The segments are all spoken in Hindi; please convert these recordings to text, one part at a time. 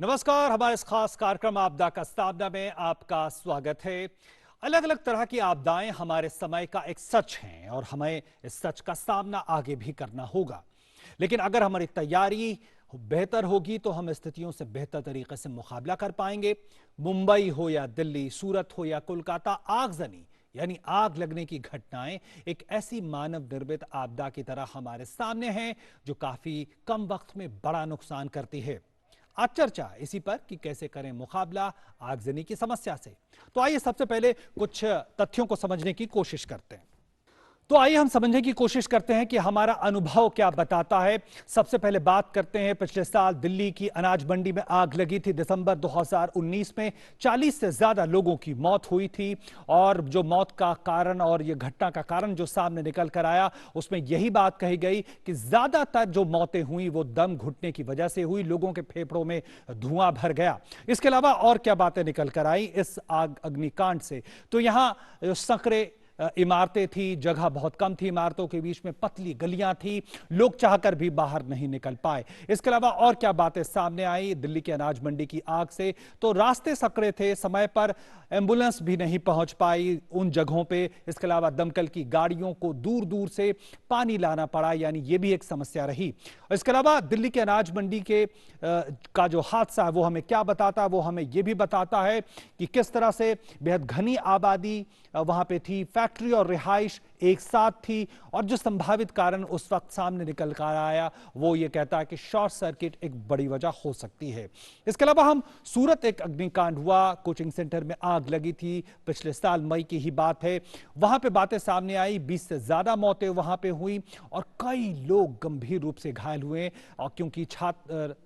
नमस्कार, हमारे इस खास कार्यक्रम आपदा का सामना में आपका स्वागत है। अलग अलग तरह की आपदाएं हमारे समय का एक सच हैं और हमें इस सच का सामना आगे भी करना होगा। लेकिन अगर हमारी तैयारी बेहतर होगी तो हम स्थितियों से बेहतर तरीके से मुकाबला कर पाएंगे। मुंबई हो या दिल्ली, सूरत हो या कोलकाता, आगजनी यानी आग लगने की घटनाएं एक ऐसी मानव निर्मित आपदा की तरह हमारे सामने हैं जो काफी कम वक्त में बड़ा नुकसान करती है। आज चर्चा इसी पर कि कैसे करें मुकाबला आगजनी की समस्या से। तो आइए सबसे पहले कुछ तथ्यों को समझने की कोशिश करते हैं। तो आइए हम समझने की कोशिश करते हैं कि हमारा अनुभव क्या बताता है। सबसे पहले बात करते हैं, पिछले साल दिल्ली की अनाज मंडी में आग लगी थी। दिसंबर 2019 में 40 से ज्यादा लोगों की मौत हुई थी और जो मौत का कारण और ये घटना का कारण जो सामने निकल कर आया उसमें यही बात कही गई कि ज्यादातर जो मौतें हुई वो दम घुटने की वजह से हुई, लोगों के फेफड़ों में धुआं भर गया। इसके अलावा और क्या बातें निकल कर आई इस आग अग्निकांड से, तो यहां संकरे इमारतें थी, जगह बहुत कम थी, इमारतों के बीच में पतली गलियां थी, लोग चाहकर भी बाहर नहीं निकल पाए। इसके अलावा और क्या बातें सामने आई दिल्ली के अनाज मंडी की आग से, तो रास्ते सकड़े थे, समय पर एम्बुलेंस भी नहीं पहुंच पाई उन जगहों पे। इसके अलावा दमकल की गाड़ियों को दूर दूर से पानी लाना पड़ा, यानी ये भी एक समस्या रही। इसके अलावा दिल्ली के अनाज मंडी के का जो हादसा है वो हमें क्या बताता है, वो हमें ये भी बताता है कि किस तरह से बेहद घनी आबादी वहां पे थी, फैक्ट्री और रिहाइश एक साथ थी और जो संभावित कारण उस वक्त सामने निकल कर आया वो ये कहता है कि शॉर्ट सर्किट एक बड़ी वजह हो सकती है। इसके अलावा हम सूरत, एक अग्निकांड हुआ, कोचिंग सेंटर में आग लगी थी, पिछले साल मई की ही बात है। वहां पे बातें सामने आई, 20 से ज्यादा मौतें वहां पे हुई और कई लोग गंभीर रूप से घायल हुए और क्योंकि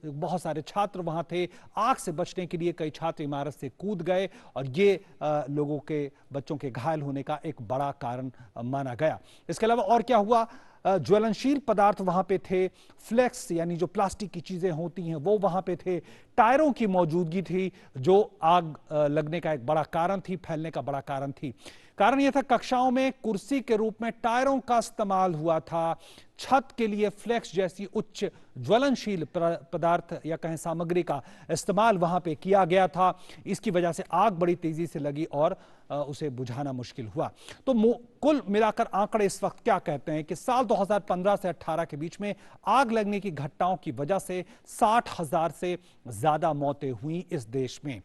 बहुत सारे छात्र वहां थे, आग से बचने के लिए कई छात्र इमारत से कूद गए और ये लोगों के, बच्चों के घायल होने का एक बड़ा कारण माना गया। इसके अलावा और क्या हुआ, ज्वलनशील पदार्थ वहां पे थे, फ्लेक्स यानी जो प्लास्टिक की चीजें होती हैं वो वहां पे थे, टायरों की मौजूदगी थी जो आग लगने का एक बड़ा कारण थी, फैलने का बड़ा कारण थी। कारण यह था कक्षाओं में कुर्सी के रूप में टायरों का इस्तेमाल हुआ था, छत के लिए फ्लेक्स जैसी उच्च ज्वलनशील पदार्थ या कहें सामग्री का इस्तेमाल वहां पे किया गया था। इसकी वजह से आग बड़ी तेजी से लगी और उसे बुझाना मुश्किल हुआ। तो कुल मिलाकर आंकड़े इस वक्त क्या कहते हैं कि साल 2015 से 18 के बीच में आग लगने की घटनाओं की वजह से 60,000 से ज्यादा मौतें हुई इस देश में।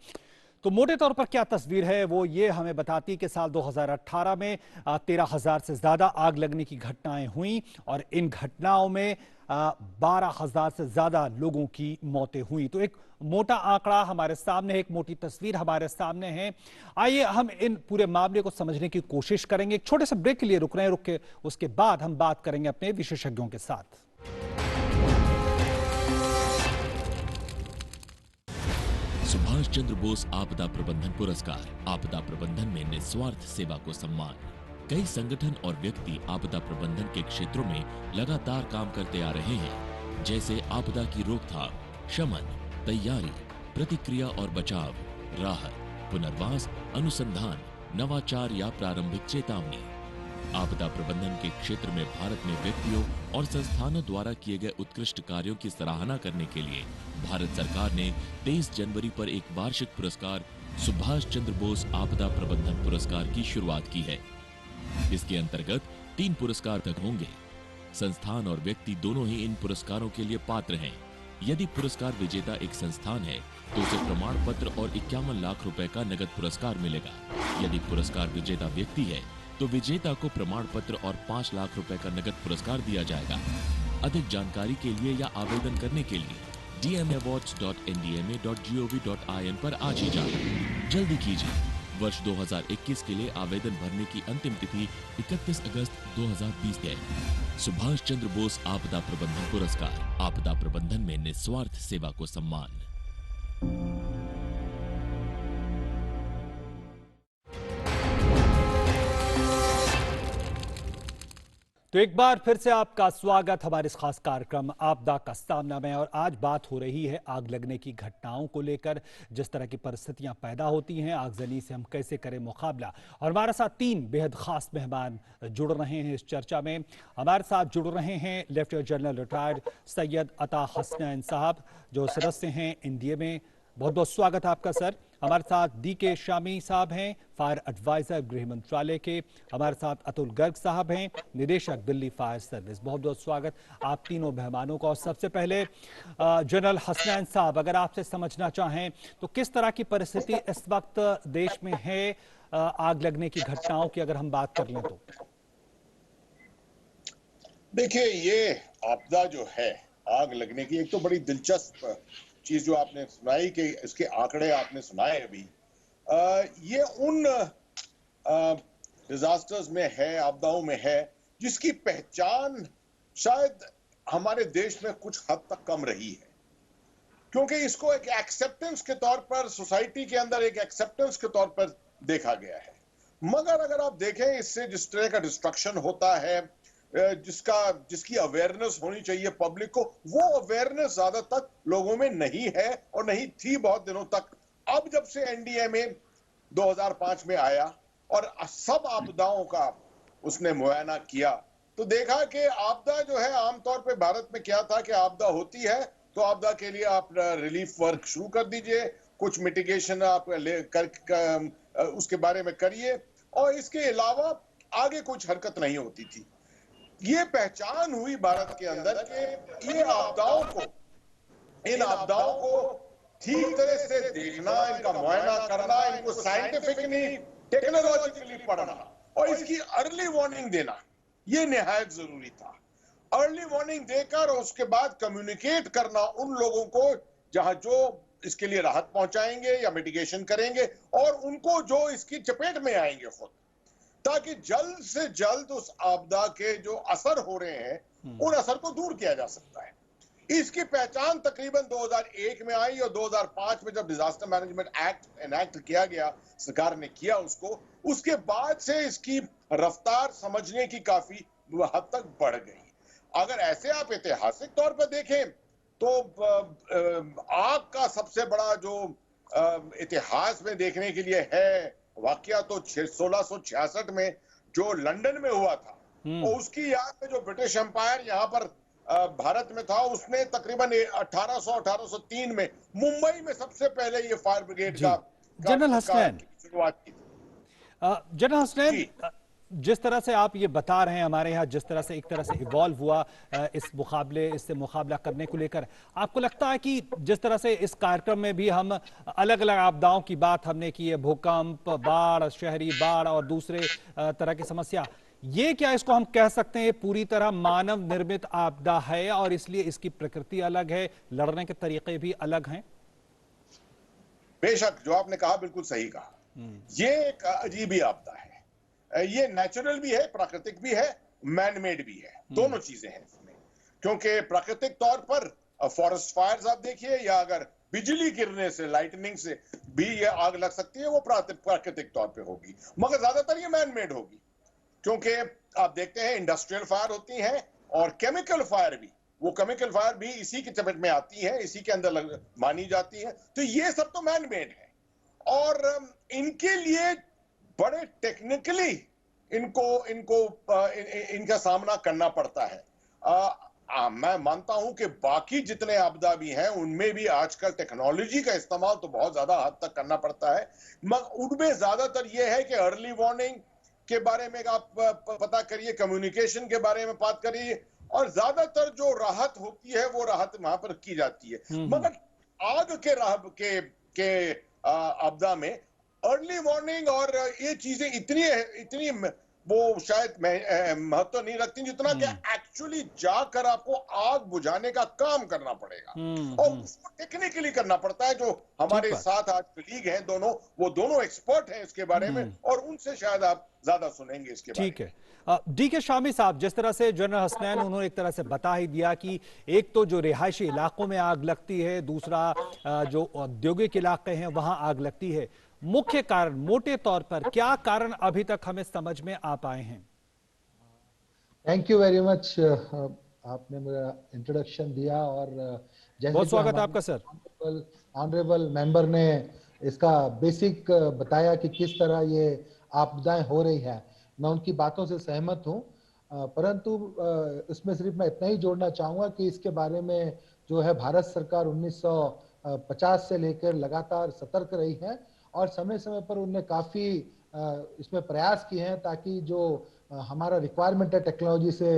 तो मोटे तौर पर क्या तस्वीर है वो ये हमें बताती है कि साल 2018 में 13,000 से ज्यादा आग लगने की घटनाएं हुई और इन घटनाओं में 12,000 से ज्यादा लोगों की मौतें हुई। तो एक मोटा आंकड़ा हमारे सामने है, एक मोटी तस्वीर हमारे सामने है। आइए हम इन पूरे मामले को समझने की कोशिश करेंगे। एक छोटे से ब्रेक के लिए रुक रहे हैं, रुक के उसके बाद हम बात करेंगे अपने विशेषज्ञों के साथ। सुभाष चंद्र बोस आपदा प्रबंधन पुरस्कार, आपदा प्रबंधन में निस्वार्थ सेवा को सम्मान। कई संगठन और व्यक्ति आपदा प्रबंधन के क्षेत्रों में लगातार काम करते आ रहे हैं, जैसे आपदा की रोकथाम, शमन, तैयारी, प्रतिक्रिया और बचाव, राहत, पुनर्वास, अनुसंधान, नवाचार या प्रारंभिक चेतावनी। आपदा प्रबंधन के क्षेत्र में भारत में व्यक्तियों और संस्थानों द्वारा किए गए उत्कृष्ट कार्यों की सराहना करने के लिए भारत सरकार ने 23 जनवरी पर एक वार्षिक पुरस्कार सुभाष चंद्र बोस आपदा प्रबंधन पुरस्कार की शुरुआत की है। इसके अंतर्गत 3 पुरस्कार तक होंगे। संस्थान और व्यक्ति दोनों ही इन पुरस्कारों के लिए पात्र हैं। यदि पुरस्कार विजेता एक संस्थान है तो उसे प्रमाण पत्र और 51 लाख रुपए का नगद पुरस्कार मिलेगा। यदि पुरस्कार विजेता व्यक्ति है तो विजेता को प्रमाण पत्र और 5 लाख रुपए का नगद पुरस्कार दिया जाएगा। अधिक जानकारी के लिए या आवेदन करने के लिए dmawards.ndma.gov.in पर आज ही जाएं। जल्दी कीजिए। वर्ष 2021 के लिए आवेदन भरने की अंतिम तिथि 31 अगस्त 2020 है। सुभाष चंद्र बोस आपदा प्रबंधन पुरस्कार, आपदा प्रबंधन में निस्वार्थ सेवा को सम्मान। तो एक बार फिर से आपका स्वागत हमारे इस खास कार्यक्रम आपदा का सामना में। और आज बात हो रही है आग लगने की घटनाओं को लेकर, जिस तरह की परिस्थितियां पैदा होती हैं, आगजनी से हम कैसे करें मुकाबला। और हमारे साथ 3 बेहद खास मेहमान जुड़ रहे हैं इस चर्चा में। हमारे साथ जुड़ रहे हैं लेफ्टिनेंट जनरल रिटायर्ड सैयद अता हसनैन साहब, जो सदस्य हैं एनडीए में, बहुत बहुत स्वागत है आपका सर। हमारे साथ डी.के. शामी साहब हैं, फायर एडवाइजर गृह मंत्रालय के। हमारे साथ अतुल गर्ग साहब हैं, निदेशक दिल्ली फायर सर्विस। बहुत बहुत स्वागत आप तीनों मेहमानों का। और सबसे पहले जनरल हसनैन साहब, अगर आपसे समझना चाहें तो किस तरह की परिस्थिति इस वक्त देश में है आग लगने की घटनाओं की अगर हम बात कर लें तो? देखिए, ये आपदा जो है आग लगने की, एक तो बड़ी दिलचस्प चीज जो आपने सुनाई कि इसके आंकड़े आपने सुनाए अभी। ये उन डिजास्टर्स में है, आपदाओं में है, जिसकी पहचान शायद हमारे देश में कुछ हद तक कम रही है, क्योंकि इसको एक एक्सेप्टेंस के तौर पर सोसाइटी के अंदर एक एक्सेप्टेंस के तौर पर देखा गया है। मगर अगर आप देखें, इससे जिस तरह का डिस्ट्रक्शन होता है, जिसकी अवेयरनेस होनी चाहिए पब्लिक को, वो अवेयरनेस ज्यादा तक लोगों में नहीं है और नहीं थी बहुत दिनों तक। अब जब से एनडीएमए 2005 में आया और सब आपदाओं का उसने मुआयना किया, तो देखा कि आपदा जो है, आमतौर पे भारत में क्या था कि आपदा होती है तो आपदा के लिए आप रिलीफ वर्क शुरू कर दीजिए, कुछ मिटिगेशन आप उसके बारे में करिए, और इसके अलावा आगे कुछ हरकत नहीं होती थी। ये पहचान हुई भारत के अंदर कि इन आपदाओं को ठीक तरह से देखना, इनका मुआयना करना, इनको साइंटिफिकली टेक्नोलॉजिकली पढ़ना और इसकी अर्ली वार्निंग देना, ये निहायत जरूरी था। अर्ली वार्निंग देकर उसके बाद कम्युनिकेट करना उन लोगों को जहां जो इसके लिए राहत पहुंचाएंगे या मिटिगेशन करेंगे, और उनको जो इसकी चपेट में आएंगे खुद, ताकि जल्द से जल्द उस आपदा के जो असर हो रहे हैं उन असर को दूर किया जा सकता है। इसकी पहचान तकरीबन 2001 में आई, और 2005 में जब डिजास्टर मैनेजमेंट एक्ट एनैक्ट किया गया, सरकार ने किया उसको, उसके बाद से इसकी रफ्तार समझने की काफी हद तक बढ़ गई। अगर ऐसे आप ऐतिहासिक तौर पर देखें तो आग का सबसे बड़ा जो इतिहास में देखने के लिए है वाकया तो 1666 में जो लंदन में हुआ था, और उसकी याद में जो ब्रिटिश एम्पायर यहाँ पर भारत में था, उसने तकरीबन 1803 में मुंबई में सबसे पहले ये फायर ब्रिगेड का जनरल हसनैन शुरुआत की। जनरल हसनैन, जिस तरह से आप ये बता रहे हैं, हमारे यहाँ जिस तरह से एक तरह से इवॉल्व हुआ इससे मुकाबला करने को लेकर, आपको लगता है कि जिस तरह से इस कार्यक्रम में भी हम अलग अलग आपदाओं की बात हमने की है, भूकंप, बाढ़, शहरी बाढ़ और दूसरे तरह की समस्या, ये क्या इसको हम कह सकते हैं पूरी तरह मानव निर्मित आपदा है और इसलिए इसकी प्रकृति अलग है, लड़ने के तरीके भी अलग हैं? बेशक, जो आपने कहा बिल्कुल सही कहा। ये एक अजीब ही आपदा है। ये नेचुरल भी है, प्राकृतिक भी है, मैन मेड भी है, दोनों चीजें हैं इसमें। क्योंकि प्राकृतिक तौर पर फॉरेस्ट फायर्स आप देखिए, या अगर बिजली गिरने से, लाइटनिंग से भी ये आग लग सकती है, वो प्राकृतिक तौर पे होगी, मगर ज्यादातर ये मैन मेड होगी। क्योंकि आप देखते हैं इंडस्ट्रियल फायर होती हैं और केमिकल फायर भी, वो केमिकल फायर भी इसी की चपेट में आती है, इसी के अंदर मानी जाती है। तो ये सब तो मैन मेड है, और इनके लिए बड़े टेक्निकली इनका सामना करना पड़ता है। मैं मानता हूं कि बाकी जितने आपदा भी हैं उनमें भी आजकल टेक्नोलॉजी का इस्तेमाल तो बहुत ज्यादा हद तक करना पड़ता है, मगर उनमें ज्यादातर यह है कि अर्ली वार्निंग के बारे में आप पता करिए, कम्युनिकेशन के बारे में बात करिए, और ज्यादातर जो राहत होती है वो राहत वहां पर की जाती है। मगर आग के आपदा में अर्ली वार्निंग और ये चीजें इतनी वो शायद महत्व नहीं रखती जितना कि एक्चुअली जाकर आपको आग बुझाने का काम करना पड़ेगा, और उसको टेक्निकली करना पड़ता है। जो हमारे साथ आज कलीग हैं दोनों, वो दोनों एक्सपर्ट हैं इसके बारे में, और उनसे शायद आप ज्यादा सुनेंगे इसके बारे में। ठीक है। डी.के. शामी साहब, जिस तरह से जनरल हसनैन उन्होंने एक तरह से बता ही दिया कि एक तो जो रिहायशी इलाकों में आग लगती है, दूसरा जो औद्योगिक इलाके हैं वहां आग लगती है, मुख्य कारण मोटे तौर पर क्या कारण अभी तक हमें समझ में आ पाए हैं? थैंक यू वेरी मच, आपने मेरा इंट्रोडक्शन दिया, और जैसे बहुत स्वागत है आपका सर। ऑनरेबल मेंबर ने इसका बेसिक बताया कि किस तरह ये आपदाएं हो रही है, मैं उनकी बातों से सहमत हूं, परंतु इसमें सिर्फ मैं इतना ही जोड़ना चाहूंगा कि इसके बारे में जो है भारत सरकार 50 से लेकर लगातार सतर्क रही है और समय समय पर उनने काफी इसमें प्रयास किए हैं ताकि जो हमारा रिक्वायरमेंट है टेक्नोलॉजी से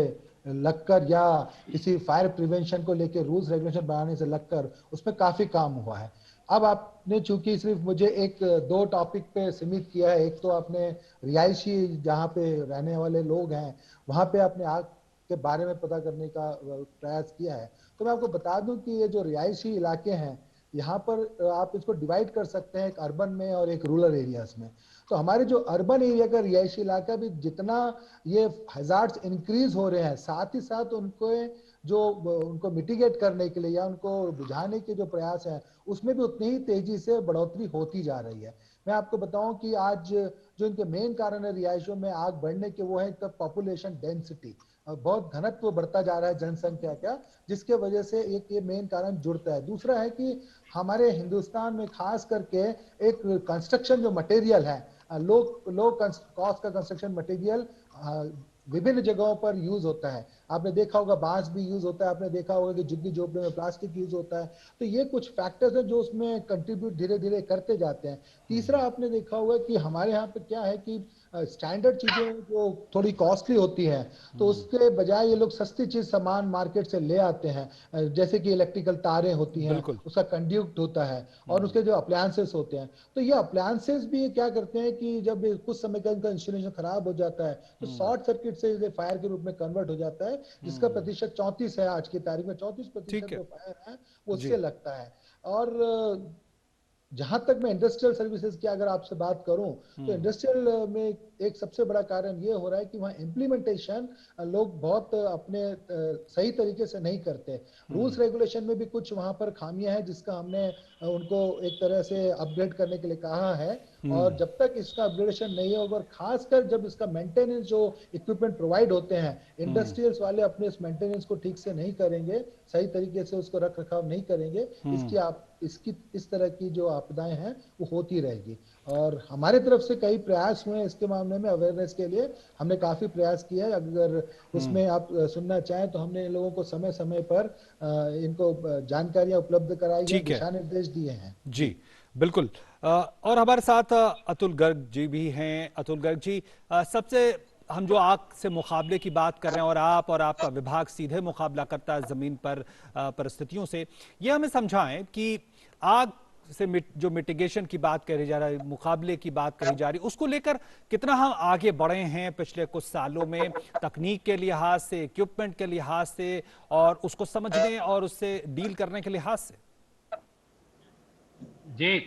लगकर या किसी फायर प्रिवेंशन को लेकर रूल्स रेगुलेशन बनाने से लगकर उसमें काफी काम हुआ है। अब आपने चूंकि सिर्फ मुझे एक दो टॉपिक पे सीमित किया है, एक तो आपने रिहायशी जहाँ पे रहने वाले लोग हैं वहां पे आपने आग के बारे में पता करने का प्रयास किया है, तो मैं आपको बता दूं कि ये जो रिहायशी इलाके हैं यहाँ पर आप इसको डिवाइड कर सकते हैं एक अर्बन में और एक रूरल एरियाज में। तो हमारे जो अर्बन एरिया का रिहायशी इलाका भी जितना ये हजार्ड्स इंक्रीज हो रहे हैं, साथ ही साथ उनको मिटिगेट करने के लिए या उनको बुझाने के जो प्रयास है उसमें भी उतनी ही तेजी से बढ़ोतरी होती जा रही है। मैं आपको बताऊं कि आज जो इनके मेन कारण है रिहायशों में आग बढ़ने के वो है एक तो पॉपुलेशन डेंसिटी, बहुत घनत्व बढ़ता जा रहा है जनसंख्या का, जिसके वजह से एक ये मेन कारण जुड़ता है। दूसरा है कि हमारे हिंदुस्तान में खास करके एक कंस्ट्रक्शन जो मटेरियल है, लो कॉस्ट का कंस्ट्रक्शन मटेरियल विभिन्न जगहों पर यूज होता है। आपने देखा होगा बांस भी यूज होता है, आपने देखा होगा कि झुग्गी झोपड़े में प्लास्टिक यूज होता है। तो ये कुछ फैक्टर्स हैं जो उसमें कंट्रीब्यूट धीरे धीरे करते जाते हैं। तीसरा आपने देखा होगा कि हमारे यहाँ पे क्या है कि स्टैंडर्ड चीजें जो थोड़ी कॉस्टली होती है तो उसके बजाय ये लोग सस्ती चीज सामान मार्केट से ले आते हैं, जैसे कि इलेक्ट्रिकल तारें होती हैं, बिल्कुल। उसका कंड्यूक्ट होता है और उसके जो अप्लायंसेस होते हैं। तो ये अप्लायंसेस भी क्या करते हैं कि जब कुछ समय का इनका इंस्टॉलेशन खराब हो जाता है तो शॉर्ट सर्किट से ये फायर के रूप में कन्वर्ट हो जाता है, जिसका प्रतिशत 34 है आज की तारीख में। 34% ठीक है जो फायर है जी। उससे लगता है। और जहां तक मैं इंडस्ट्रियल सर्विसेज की अगर आपसे बात करूं तो इंडस्ट्रियल में एक सबसे बड़ा कारण ये हो रहा है कि वहां इम्प्लीमेंटेशन लोग बहुत अपने सही तरीके से नहीं करते। रूल्स रेगुलेशन में भी कुछ वहां पर खामियां हैं जिसका हमने उनको एक तरह से अपग्रेड करने के लिए कहा है। और जब तक इसका अपग्रेडेशन नहीं होगा और खासकर जब इसका मेंटेनेंस जो इक्विपमेंट प्रोवाइड होते हैं, इंडस्ट्रियल्स वाले अपने इस मेंटेनेंस को ठीक से नहीं करेंगे, सही तरीके से उसको रख रखाव नहीं करेंगे, इसकी इस तरह की जो आपदाएं हैं वो होती रहेगी। और हमारे तरफ से कई प्रयास हुए हैं इसके मामले में, अवेयरनेस के लिए हमने काफी प्रयास किया है। अगर उसमें आप सुनना चाहें तो हमने इन लोगों को समय समय पर इनको जानकारियां उपलब्ध कराई है, ठीक है दिशा निर्देश दिए हैं जी, बिल्कुल। और हमारे साथ अतुल गर्ग जी भी हैं। अतुल गर्ग जी, सबसे हम जो आग से मुकाबले की बात कर रहे हैं और आपका विभाग सीधे मुकाबला करता है जमीन पर परिस्थितियों से, ये हमें समझाएं कि आग से जो मिटिगेशन की बात कही जा रही है, मुकाबले की बात कही जा रही है, उसको लेकर कितना हम आगे बढ़े हैं पिछले कुछ सालों में, तकनीक के लिहाज से, इक्विपमेंट के लिहाज से और उसको समझने और उससे डील करने के लिहाज से। जी,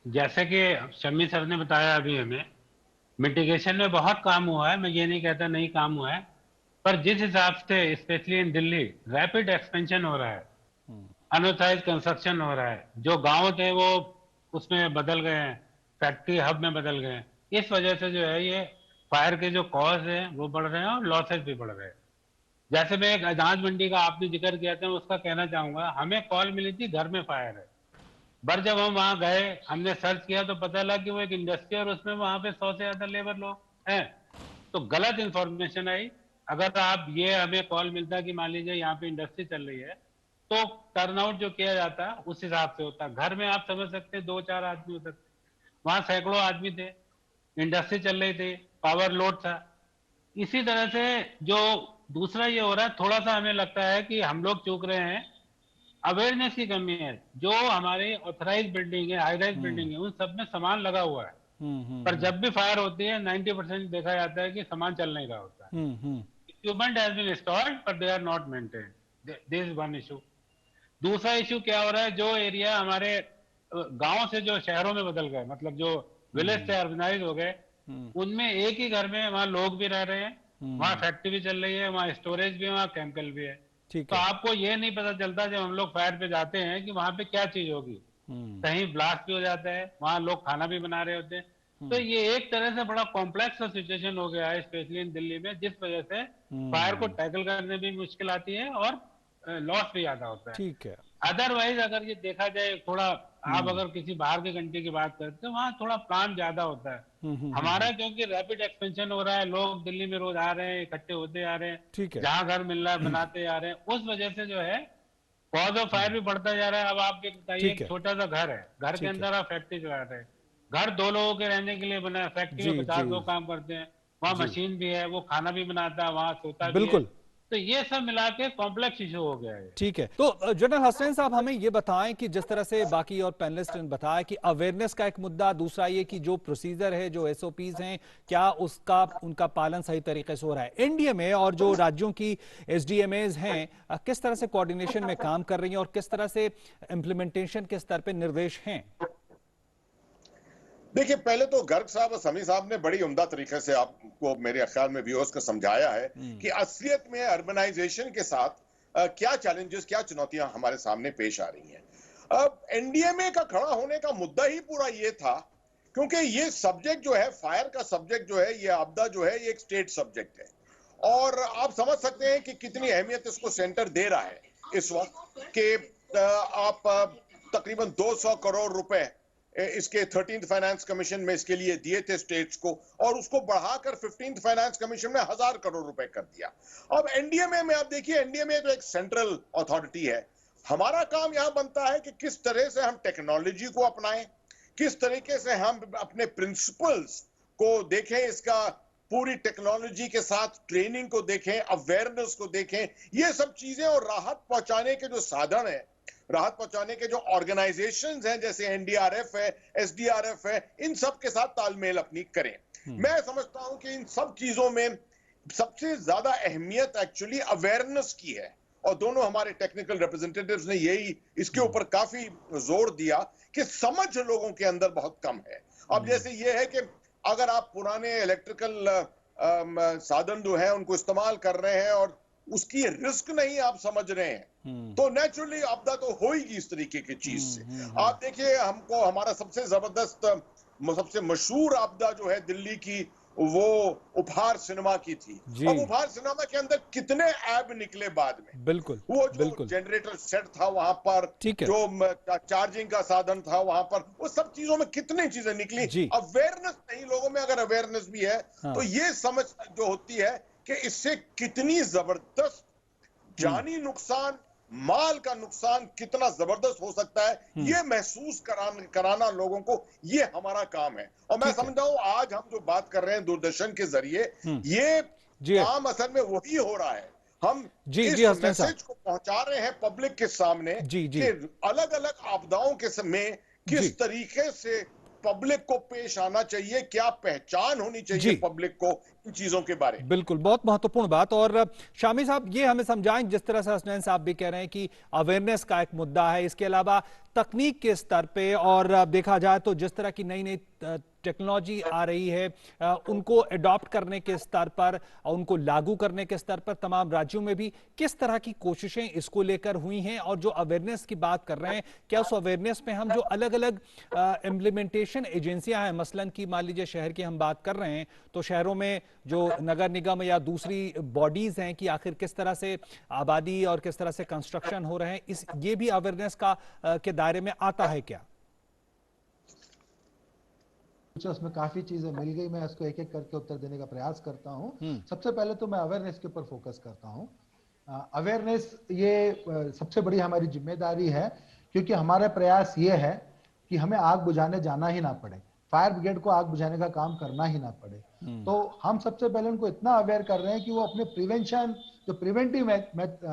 जैसे कि शम्मी सर ने बताया, अभी हमें मिटिगेशन में बहुत काम हुआ है, मैं ये नहीं कहता नहीं काम हुआ है, पर जिस हिसाब से specially in Delhi rapid expansion हो रहा है, अनऑथराइज्ड कंस्ट्रक्शन हो रहा है, जो गांव थे वो उसमें बदल गए हैं, फैक्ट्री हब में बदल गए हैं, इस वजह से जो है ये फायर के जो कॉज हैं वो बढ़ रहे हैं और लॉसेस भी बढ़ रहे हैं। जैसे मैं एक अनाज मंडी का आपने जिक्र किया था, उसका कहना चाहूंगा, हमें कॉल मिली थी घर में फायर है, पर जब हम वहां गए हमने सर्च किया तो पता लगा कि वो एक इंडस्ट्री और उसमें वहां पे 100 से ज्यादा लेबर लोग हैं। तो गलत इंफॉर्मेशन आई। अगर आप ये हमें कॉल मिलता कि मान लीजिए यहाँ पे इंडस्ट्री चल रही है तो टर्नआउट जो किया जाता है उस हिसाब से होता है। घर में आप समझ सकते हैं 2-4 आदमी हो सकते, वहां सैकड़ों आदमी थे, इंडस्ट्री चल रही थी, पावर लोड था। इसी तरह से जो दूसरा ये हो रहा है, थोड़ा सा हमें लगता है कि हम लोग चूक रहे हैं, अवेयरनेस की कमी है। जो हमारे ऑथराइज बिल्डिंग है, हाई राइज बिल्डिंग है, उन सब में सामान लगा हुआ है, पर जब भी फायर होती है 90% देखा जाता है कि सामान चल नहीं रहा होता है। इक्विपमेंट हैज बीन इंस्टॉल्ड पर they are not maintained, this is one issue. दूसरा इशू क्या हो रहा है, जो एरिया हमारे गांव से जो शहरों में बदल गए, मतलब जो विलेज से अर्बनाइज हो गए, उनमें एक ही घर में वहां लोग भी रह रहे हैं, वहां फैक्ट्री भी चल रही है, वहां स्टोरेज भी है, वहां केमिकल भी है। तो आपको ये नहीं पता चलता जब हम लोग फायर पे जाते हैं कि वहां पे क्या चीज होगी, कहीं ब्लास्ट भी हो जाता है, वहां लोग खाना भी बना रहे होते हैं। तो ये एक तरह से बड़ा कॉम्प्लेक्स सिचुएशन हो गया है स्पेशली इन दिल्ली में, जिस वजह से फायर को टैकल करने में भी मुश्किल आती है और लॉस भी ज्यादा होता है। ठीक है। अदरवाइज अगर ये देखा जाए थोड़ा, आप अगर किसी बाहर की कंट्री की बात करते हैं वहां थोड़ा प्लान ज्यादा होता है। हमारा क्योंकि रैपिड एक्सपेंशन हो रहा है, लोग दिल्ली में रोज आ रहे हैं, इकट्ठे होते आ रहे हैं, ठीक है। जहां घर मिल रहा है बनाते आ रहे हैं, उस वजह से जो है कॉज ऑफ फायर भी बढ़ता जा रहा है। अब आप ये बताइए, ठीक एक है। छोटा सा घर है, घर के ठीक है। अंदर आप फैक्ट्री चला रहे हैं, घर 2 लोगों के रहने के लिए बना है, फैक्ट्री जी में 50 जी लोग काम करते हैं, वहाँ जी मशीन भी है, वो खाना भी बनाता है, वहाँ सोता भी है। बिल्कुल। तो ये सब मिला के कॉम्प्लेक्स इशू हो गया है। ठीक है, तो जनरल हसनैन साहब हमें ये बताएं कि जिस तरह से बाकी और पैनलिस्ट ने बताया कि अवेयरनेस का एक मुद्दा, दूसरा ये कि जो प्रोसीजर है, जो एसओपीज हैं, क्या उसका उनका पालन सही तरीके से हो रहा है। एनडीए में और जो राज्यों की एसडीएमएज हैं किस तरह से कोऑर्डिनेशन में काम कर रही हैं और किस तरह से इम्प्लीमेंटेशन के स्तर पे निर्देश हैं। देखिए, पहले तो गर्ग साहब और समी साहब ने बड़ी उम्दा तरीके से आपको मेरे ख्याल में व्यूअर्स को समझाया है कि असलियत में अर्बनाइजेशन के साथ क्या चैलेंजेस, क्या चुनौतियां हमारे सामने पेश आ रही हैं। अब एनडीएमए का खड़ा होने का मुद्दा ही पूरा ये था, क्योंकि ये सब्जेक्ट जो है, फायर का सब्जेक्ट जो है, ये आपदा जो है, ये एक स्टेट सब्जेक्ट है और आप समझ सकते हैं कि कितनी अहमियत इसको सेंटर दे रहा है इस वक्त कि आप तकरीबन 200 करोड़ रुपए इसके 13th फाइनेंस कमीशन में इसके लिए दिए थे स्टेट्स को, और उसको बढ़ाकर 15th फाइनेंस कमीशन में 1000 करोड़ रुपए कर दिया। अब एनडीएमए में आप देखिए, एनडीएमए तो एक सेंट्रल अथॉरिटी है। हमारा काम यहां बनता है कि किस तरह से हम टेक्नोलॉजी को अपनाएं, किस तरीके से हम अपने प्रिंसिपल्स को देखें, इसका पूरी टेक्नोलॉजी के साथ ट्रेनिंग को देखें, अवेयरनेस को देखें, ये सब चीजें, और राहत पहुंचाने के जो साधन है, राहत पहुंचाने के जो ऑर्गेनाइजेशंस हैं जैसे एनडीआरएफ है, एसडीआरएफ है, इन सब के साथ तालमेल अपनी करें। मैं समझता हूं कि इन सब चीजों में सबसे ज्यादा अहमियत एक्चुअली अवेयरनेस की है, और दोनों हमारे टेक्निकल रिप्रेजेंटेटिव्स ने यही इसके ऊपर काफी जोर दिया कि समझ लोगों के अंदर बहुत कम है। अब जैसे ये है कि अगर आप पुराने इलेक्ट्रिकल साधन जो है उनको इस्तेमाल कर रहे हैं और उसकी रिस्क नहीं आप समझ रहे हैं, तो नेचुरली आपदा तो होगी इस तरीके की चीज से। आप देखिए, हमको हमारा सबसे जबरदस्त, सबसे मशहूर आपदा जो है दिल्ली की, वो उपहार सिनेमा की थी। अब उपहार सिनेमा के अंदर कितने ऐब निकले बाद में। बिल्कुल, वो जो बिल्कुल। जनरेटर सेट था वहां पर, जो चार्जिंग का साधन था वहां पर, वो सब चीजों में कितनी चीजें निकली। अवेयरनेस नहीं, लोगों में अगर अवेयरनेस भी है तो ये समझ जो होती है कि इससे कितनी जबरदस्त जानी नुकसान, माल का नुकसान कितना जबरदस्त हो सकता है, ये महसूस कराना लोगों को, ये हमारा काम है। और मैं समझता हूं आज हम जो बात कर रहे हैं दूरदर्शन के जरिए, ये काम असल में वही हो रहा है। हम इस मैसेज को पहुंचा रहे हैं पब्लिक के सामने कि अलग अलग आपदाओं के समय किस तरीके से पब्लिक को पेश आना चाहिए, क्या पहचान होनी चाहिए पब्लिक को इन चीजों के बारे में। बिल्कुल, बहुत महत्वपूर्ण बात। और शामी साहब ये हमें समझाएं, जिस तरह से हसनैन साहब भी कह रहे हैं कि अवेयरनेस का एक मुद्दा है, इसके अलावा तकनीक के स्तर पे, और देखा जाए तो जिस तरह की नई नई टेक्नोलॉजी आ रही है, उनको अडॉप्ट करने के स्तर पर और उनको लागू करने के स्तर पर तमाम राज्यों में भी किस तरह की कोशिशें इसको लेकर हुई हैं। और जो अवेयरनेस की बात कर रहे हैं, क्या उस अवेयरनेस में हम जो अलग अलग इम्प्लीमेंटेशन एजेंसियां हैं, मसलन की मान लीजिए शहर की हम बात कर रहे हैं, तो शहरों में जो नगर निगम या दूसरी बॉडीज हैं, कि आखिर किस तरह से आबादी और किस तरह से कंस्ट्रक्शन हो रहे हैं, ये भी अवेयरनेस का के दायरे में आता है क्या? उसमें काफी चीजें मिल गई, मैं इसको एक एक करके उत्तर देने का प्रयास करता हूं। सबसे पहले तो मैं अवेयरनेस के ऊपर फोकस करता हूं। अवेयरनेस ये सबसे बड़ी हमारी जिम्मेदारी है, क्योंकि हमारा प्रयास ये है कि हमें आग बुझाने जाना ही ना पड़े, फायर ब्रिगेड को आग बुझाने का काम करना ही ना पड़े। तो हम सबसे पहले उनको इतना अवेयर कर रहे हैं कि वो अपने प्रिवेंशन, जो प्रिवेंटिव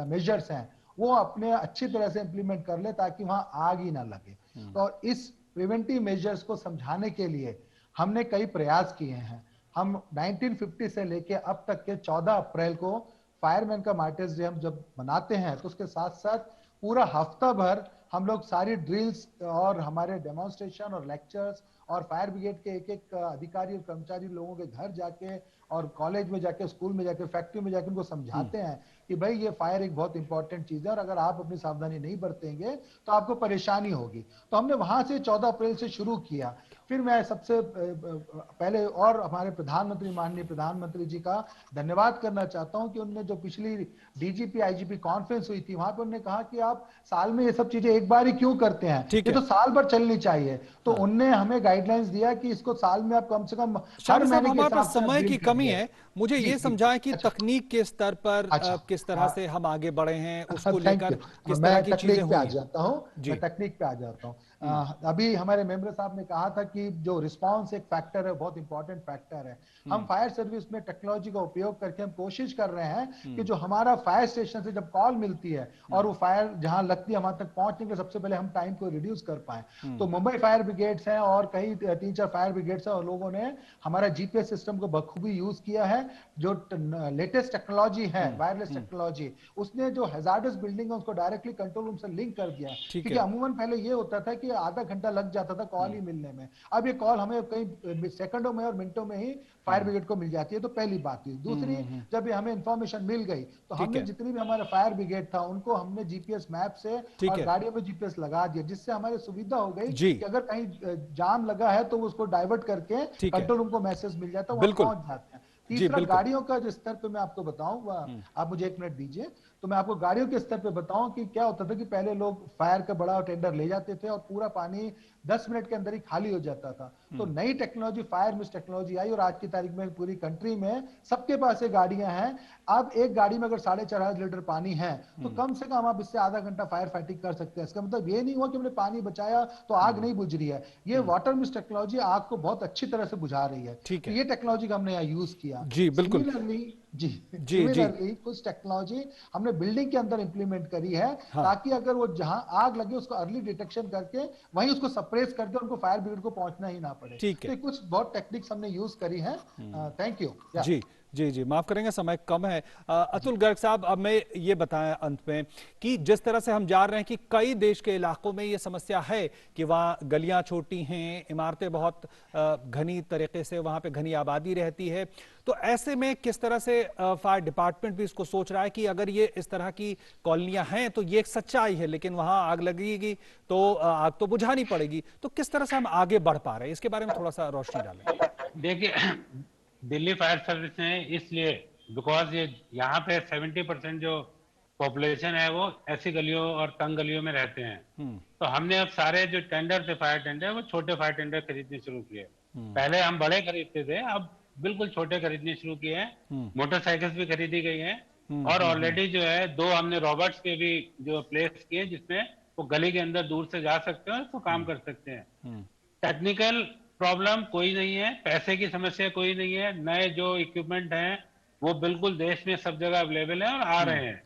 मेजर्स हैं, वो अपने अच्छी तरह से इंप्लीमेंट कर ले, ताकि वहां आग ही ना लगे। तो इस प्रिवेंटिव मेजर्स को समझाने के लिए हमने कई प्रयास किए हैं। हम 1950 से लेके अब तक के 14 अप्रैल को फायरमैन का मार्टियर्स डे हम जब मनाते हैं, तो उसके साथ साथ पूरा हफ्ता भर हम लोग सारी ड्रिल्स और हमारे डेमोन्स्ट्रेशन और लेक्चर्स और फायर ब्रिगेड के एक एक अधिकारी और कर्मचारी लोगों के घर जाके और कॉलेज में जाके, स्कूल में जाके, फैक्ट्री में जाके उनको समझाते हैं कि भाई ये फायर एक बहुत इंपॉर्टेंट चीज है, और अगर आप अपनी सावधानी नहीं बरतेंगे तो आपको परेशानी होगी। तो हमने वहां से 14 अप्रैल से शुरू किया, फिर मैं सबसे पहले और हमारे प्रधानमंत्री, माननीय प्रधानमंत्री जी का धन्यवाद करना चाहता हूं कि उन्होंने जो पिछली डीजीपी आईजीपी कॉन्फ्रेंस हुई थी, वहां पर उन्होंने कहा कि आप साल में ये सब चीजें एक बार ही क्यों करते हैं, ठीक ये है। तो साल भर चलनी चाहिए। तो हाँ। उनने हमें गाइडलाइंस दिया कि इसको साल में आप कम से कम हर शामी साहब, महीने के हमारे हिसाब पास से आप समय की ड्रिल कमी करिए। है, मुझे जी ये जी। समझाएं कि अच्छा तकनीक के स्तर पर अच्छा। किस तरह से हम आगे बढ़े हैं, उसको थैंक लेकर यू। किस तरह मैं की चीजें तकनीक पे आ हुई हैं। जाता हूँ। जी। मैं तकनीक पे आ जाता हूँ। हम्म। अभी हमारे मेंबर साहब ने कहा था कि जो रिस्पांस एक फैक्टर है, बहुत इंपॉर्टेंट फैक्टर है। हम फायर सर्विस में टेक्नोलॉजी का उपयोग करके हम कोशिश कर रहे हैं कि जो हमारा फायर स्टेशन से जब कॉल मिलती है और वो फायर जहां लगती है वहां तक पहुंचने के लिए सबसे पहले हम टाइम को रिड्यूस कर पाए। तो मुंबई फायर ब्रिगेड्स हैं और कई 3-4 फायर ब्रिगेड्स हैं और लोगों ने हमारा जीपीएस सिस्टम को बखूबी यूज किया है। जो लेटेस्ट टेक्नोलॉजी है, वायरलेस टेक्नोलॉजी, उसने जो हैजार्डस बिल्डिंग है उसको डायरेक्टली कंट्रोल रूम से लिंक कर दिया है। ठीक क्योंकि है। अमूमन पहले ये होता था कि आधा घंटा लग जाता था कॉल ही मिलने में, अब ये कॉल हमें कई सेकंडों में और मिनटों में ही फायर ब्रिगेड को मिल जाती है। तो पहली बात हुई। दूसरी, जब ये हमें इंफॉर्मेशन मिल गई तो ठीक हमने है। जितनी भी हमारा फायर ब्रिगेड था उनको हमने जीपीएस मैप से ठीक और है। गाड़ियों में जीपीएस लगा दिया, जिससे हमारी सुविधा हो गई जी। कि अगर कहीं जाम लगा है तो उसको डाइवर्ट करके ठीक है। कंट्रोल रूम को मैसेज मिल जाता है, वहां बिल्कुल। पहुंच जाते हैं। जी तीसरा, बिल्कुल। गाड़ियों का जो स्तर पे मैं आपको बताऊं, आप मुझे 1 मिनट दीजिए तो मैं आपको गाड़ियों के स्तर पे बताऊं कि क्या होता था कि पहले लोग फायर का बड़ा टेंडर ले जाते थे और पूरा पानी 10 मिनट के अंदर ही खाली हो जाता था। तो नई टेक्नोलॉजी, फायर मिस्ट टेक्नोलॉजी आई और आज की तारीख में पूरी कंट्री में सबके पास ये गाड़ियां हैं। अब एक गाड़ी में अगर 4,500 लीटर पानी है तो कम से कम आप इससे आधा घंटा फायर फाइटिंग कर सकते हैं। इसका मतलब ये नहीं हुआ कि हमने पानी बचाया तो आग नहीं बुझ रही है। ये वाटर मिस्ट टेक्नोलॉजी आग को बहुत अच्छी तरह से बुझा रही है। ठीक तो है। ये टेक्नोलॉजी का हमने यहाँ यूज किया। जी बिल्कुल। सिमिलरली जी, जी जी। सिमिलरली कुछ टेक्नोलॉजी हमने बिल्डिंग के अंदर इंप्लीमेंट करी है हाँ। ताकि अगर वो जहां आग लगे उसको अर्ली डिटेक्शन करके वहीं उसको सप्रेस करके उनको फायर ब्रिगेड को पहुंचना ही ना पड़े। ठीक तो है। ये कुछ बहुत टेक्निक्स हमने यूज करी है। Thank you. जी जी जी, माफ करेंगे, समय कम है। जी अतुल गर्ग साहब, अब मैं ये बताएं अंत में कि जिस तरह से हम जा रहे हैं कि कई देश के इलाकों में ये समस्या है कि वहाँ गलियां छोटी हैं, इमारतें बहुत घनी तरीके से, वहाँ पे घनी आबादी रहती है, तो ऐसे में किस तरह से फायर डिपार्टमेंट भी इसको सोच रहा है कि अगर ये इस तरह की कॉलोनियां हैं तो ये एक सच्चाई है, लेकिन वहाँ आग लगेगी तो आग तो बुझानी पड़ेगी, तो किस तरह से हम आगे बढ़ पा रहे हैं, इसके बारे में थोड़ा सा रोशनी डालें। देखिए, दिल्ली फायर सर्विस ने इसलिए, बिकॉज ये यहाँ पे 70% जो पॉपुलेशन है वो ऐसी गलियों और तंग गलियों में रहते हैं, तो हमने अब सारे जो टेंडर थे, फायर टेंडर, वो छोटे फायर टेंडर खरीदने शुरू किए। पहले हम बड़े खरीदते थे, अब बिल्कुल छोटे खरीदने शुरू किए हैं। मोटरसाइकिल्स भी खरीदी गई हैं और ऑलरेडी जो है 2 हमने रॉबर्ट्स के भी जो प्लेस किए जिसमें वो गली के अंदर दूर से जा सकते हैं और उसको काम कर सकते हैं। टेक्निकल प्रॉब्लम कोई नहीं है, पैसे की समस्या कोई नहीं है, नए जो इक्विपमेंट हैं वो बिल्कुल देश में सब जगह अवेलेबल है और आ रहे हैं।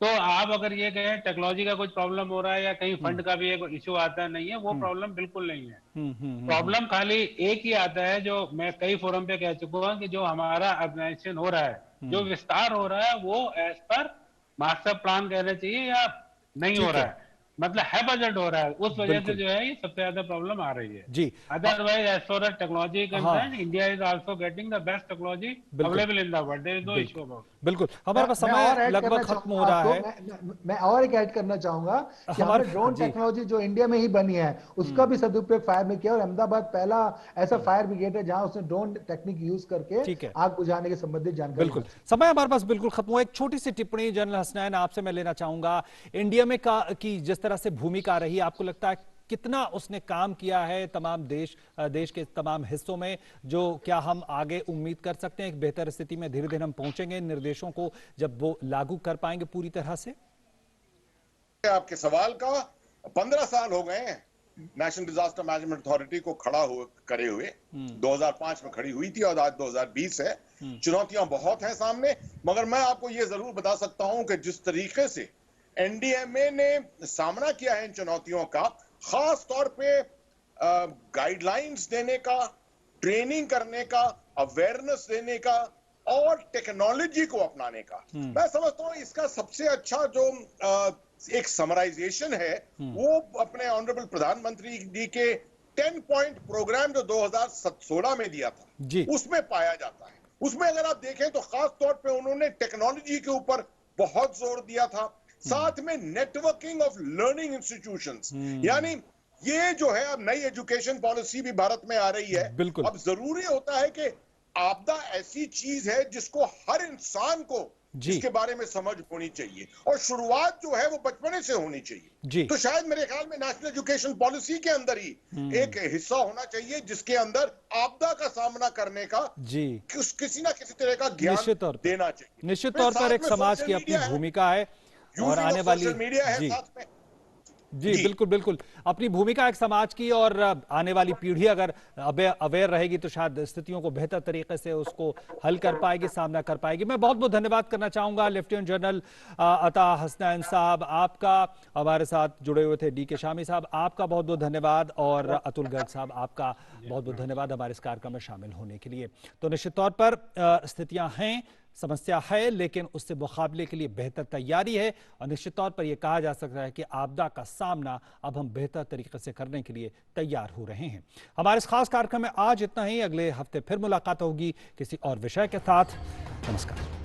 तो आप अगर ये कहें टेक्नोलॉजी का कुछ प्रॉब्लम हो रहा है या कहीं फंड का भी एक इश्यू आता नहीं है, वो प्रॉब्लम बिल्कुल नहीं है। प्रॉब्लम खाली एक ही आता है, जो मैं कई फोरम पे कह चुका हूं, कि जो हमारा ऑर्गेनाइजेशन हो रहा है, जो विस्तार हो रहा है, वो एज पर मास्टर प्लान कहना चाहिए या नहीं हो ठीक रहा है। है, मतलब है बजट हो रहा है, उस वजह से बिल्कुल। जो है ये सबसे ज्यादा प्रॉब्लम आ रही है। जी। Otherwise as far as technology हाँ। Concern, India is also getting the best technology बिल्कुल available in the world, there is no issue बिल्कुल अबाउट इट। बिल्कुल, हमारे पास मैं समय और ऐड लगभग करना खत्म हो चाहूंगा रहा आपको। है। मैं और एक ऐड करना चाहूंगा कि हमने ड्रोन जी। टेक्नोलॉजी जो इंडिया में ही बनी है उसका भी सदुपयोग फायर में किया और अहमदाबाद पहला ऐसा फायर ब्रिगेड है जहां उसने ड्रोन टेक्निक यूज करके ठीक है। आग बुझाने के संबंधित जानकारी बिल्कुल, हासिल समय हमारे पास बिल्कुल खत्म हुआ। एक छोटी सी टिप्पणी जनरल हसनैन आपसे मैं लेना चाहूंगा। इंडिया में की जिस तरह से भूमिका रही, आपको लगता है कितना उसने काम किया है तमाम देश के तमाम हिस्सों में, जो क्या हम आगे उम्मीद कर सकते हैं एक बेहतर स्थिति में धीरे धीरे हम पहुंचेंगे निर्देशों को जब वो लागू कर पाएंगे पूरी तरह से? आपके सवाल का 15 साल हो गए हैं नेशनल डिजास्टर मैनेजमेंट अथॉरिटी को करे हुए। 2005 में खड़ी हुई थी और आज 2020 है। चुनौतियां बहुत हैं सामने, मगर मैं आपको यह जरूर बता सकता हूं कि जिस तरीके से एनडीएमए ने सामना किया है इन चुनौतियों का, खास तौर पे गाइडलाइंस देने का, ट्रेनिंग करने का, अवेयरनेस देने का और टेक्नोलॉजी को अपनाने का, मैं समझता हूं इसका सबसे अच्छा जो एक समराइजेशन है वो अपने ऑनरेबल प्रधानमंत्री जी के 10 पॉइंट प्रोग्राम जो 2016 में दिया था जी। उसमें पाया जाता है। उसमें अगर आप देखें तो खास तौर पे उन्होंने टेक्नोलॉजी के ऊपर बहुत जोर दिया था, साथ में नेटवर्किंग ऑफ लर्निंग इंस्टीट्यूशंस, यानी ये जो है अब नई एजुकेशन पॉलिसी भी भारत में आ रही है। बिल्कुल। अब जरूरी होता है कि आपदा ऐसी चीज है जिसको हर इंसान को जी। इसके बारे में समझ होनी चाहिए और शुरुआत जो है वो बचपने से होनी चाहिए। जी। तो शायद मेरे ख्याल में नेशनल एजुकेशन पॉलिसी के अंदर ही एक हिस्सा होना चाहिए जिसके अंदर आपदा का सामना करने का जी किसी ना किसी तरह का ज्ञान निश्चित तौर पर देना चाहिए। निश्चित फिर तौर पर साथ एक में समाज सोशल की अपनी मीडिया है, भूमिका है और यूजिंग आने ऑफ वाली सोशल मीडिया है जी साथ में। जी बिल्कुल बिल्कुल अपनी भूमिका एक समाज की और आने वाली पीढ़ी अगर अवेयर रहेगी तो शायद स्थितियों को बेहतर तरीके से उसको हल कर पाएगी, सामना कर पाएगी। मैं बहुत बहुत धन्यवाद करना चाहूंगा लेफ्टिनेंट जनरल अता हसनैन साहब, आपका हमारे साथ जुड़े हुए थे DK शामी साहब, आपका बहुत बहुत धन्यवाद और अतुल गर्ग साहब आपका बहुत बहुत धन्यवाद हमारे इस कार्यक्रम में शामिल होने के लिए। तो निश्चित तौर पर स्थितियां हैं, समस्या है, लेकिन उससे मुकाबले के लिए बेहतर तैयारी है और निश्चित तौर पर यह कहा जा सकता है कि आपदा का सामना अब हम बेहतर तरीके से करने के लिए तैयार हो रहे हैं। हमारे इस खास कार्यक्रम में आज इतना ही, अगले हफ्ते फिर मुलाकात होगी किसी और विषय के साथ। नमस्कार।